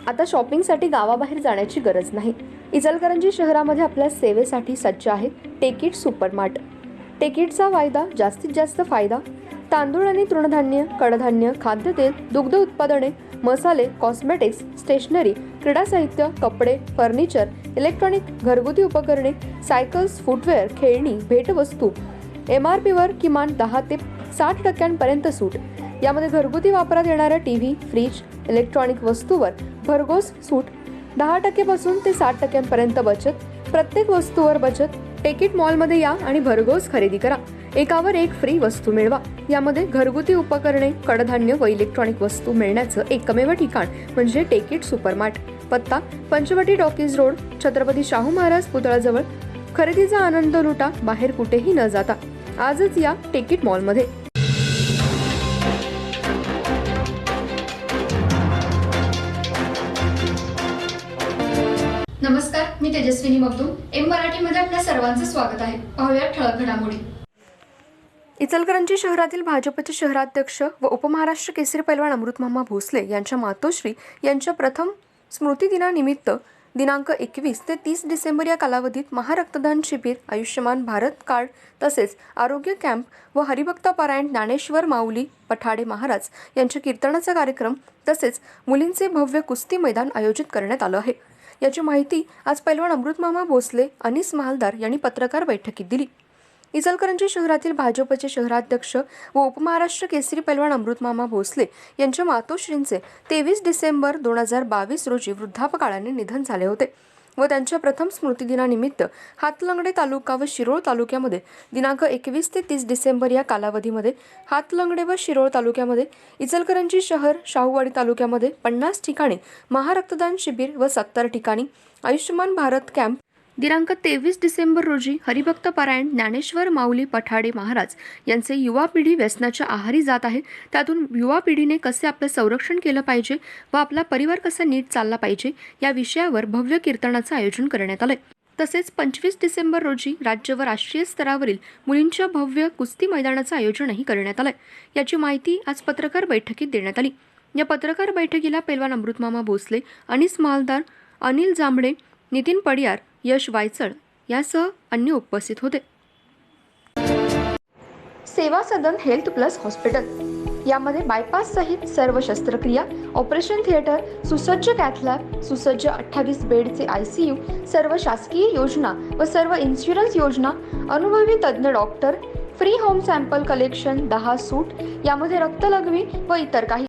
आता शॉपिंगसाठी गावाबाहेर जाण्याची गरज नाही। इचलकरंजी शहरामध्ये आपल्या सेवेसाठी सज्ज आहे टेकिट सुपरमार्ट। टेकिटचा वायदा जास्तीत जास्त फायदा। तांदूळ आणि तृणधान्य, कडधान्य, खाद्यतेल, दुग्ध उत्पादने, मसाले, कॉस्मेटिक्स, स्टेशनरी, क्रीडा साहित्य, कपडे, फर्निचर, इलेक्ट्रॉनिक, घरगुती उपकरणे, सायकल्स, फुटवेअर, खेळणी, भेटवस्तू, MRP वर किमान 10 ते 60% सूट। यामध्ये घरगुती वापरात येणाऱ्या टीव्ही, फ्रीज, इलेक्ट्रॉनिक वस्तूवर भरघोस सूट। 10% पासून ते 60% बचत। प्रत्येक वस्तूवर बचत। टेकिट मॉलमध्ये या आणि भरघोस खरेदी करा। एकावर एक फ्री वस्तू मिळवा। यामध्ये घरगुती उपकरणे, कडधान्य व इलेक्ट्रॉनिक वस्तू मिळण्याचं एकमेव ठिकाण म्हणजे टेकिट सुपरमार्ट। पत्ता पंचवटी टॉकीज रोड, छत्रपती शाहू महाराज पुतळ्याजवळ। खरेदीचा आनंद लुटा बाहेर कुठेही न जाता। आजच या टेकिट मॉलमध्ये। नमस्कार, मी तेजस्विनी मगदूम। एम मराठीमध्ये आपल्या सर्वांचं स्वागत आहे। पाहूया ठळक घडामोडी। इचलकरंजी शहरातील भाजपचे शहराध्यक्ष व उपमहाराष्ट्र केसरी पैलवान अमृतमामा भोसले यांच्या मातोश्री यांच्या प्रथम स्मृतिदिनानिमित्त दिनांक 21 ते 30 डिसेंबर या कालावधीत महारक्तदान शिबिर, आयुष्यमान भारत कार्ड तसेच आरोग्य कॅम्प व हरिभक्त पारायण ज्ञानेश्वर माऊली पठाडे महाराज यांच्या कीर्तनाचा कार्यक्रम तसेच मुलींचे भव्य कुस्ती मैदान आयोजित करण्यात आलं आहे। याची माहिती आज पैलवान अमृतमामा भोसले अनिस महालदार यांनी पत्रकार बैठकीत दिली। इचलकरंजी शहरातील भाजपचे शहराध्यक्ष व उपमहाराष्ट्र केसरी पैलवान अमृतमामा भोसले यांच्या मातोश्रींचे 23 डिसेंबर 2022 रोजी वृद्धापकाळाने निधन झाले होते व त्यांच्या प्रथम स्मृतिदिनानिमित्त हातलंगडे तालुका व शिरोळ तालुक्यामध्ये दिनांक 21 ते 30 डिसेंबर या कालावधीमध्ये हातलंगडे व शिरोळ तालुक्यामध्ये, इचलकरंजी शहर, शाहूवाडी तालुक्यामध्ये 50 ठिकाणी महारक्तदान शिबिर व 70 ठिकाणी आयुष्यमान भारत कॅम्प दिनांक 23 डिसेंबर रोजी हरिभक्त पारायण ज्ञानेश्वर माऊली पठाडे महाराज यांचे युवा पिढी व्यसनाच्या आहारी जात आहे, त्यातून युवा पिढीने कसे आपले संरक्षण केलं पाहिजे व आपला परिवार कसा नीट चालला पाहिजे या विषयावर भव्य कीर्तनाचं आयोजन करण्यात आलंय। तसेच 25 डिसेंबर रोजी राज्य व राष्ट्रीय स्तरावरील मुलींच्या भव्य कुस्ती मैदानाचं आयोजनही करण्यात आलंय। याची माहिती आज पत्रकार बैठकीत देण्यात आली। या पत्रकार बैठकीला पैलवान अमृतमामा भोसले, अनिस महालदार, अनिल जांभळे, नितीन पडियार, यश वायचळ यासह अन्य उपस्थित होते। सेवा सदन हेल्थ प्लस हॉस्पिटल यामध्ये बायपास सहित सर्व शस्त्रक्रिया, ऑपरेशन थिएटर, सुसज्ज कॅथ लॅब, सुसज्ज 28 बेडचे ICU, सर्व शासकीय योजना व सर्व इन्शुरन्स योजना, अनुभवी तज्ञ doctor, free home sample collection, 10 सूट, यामध्ये रक्तलघवी व इतर काही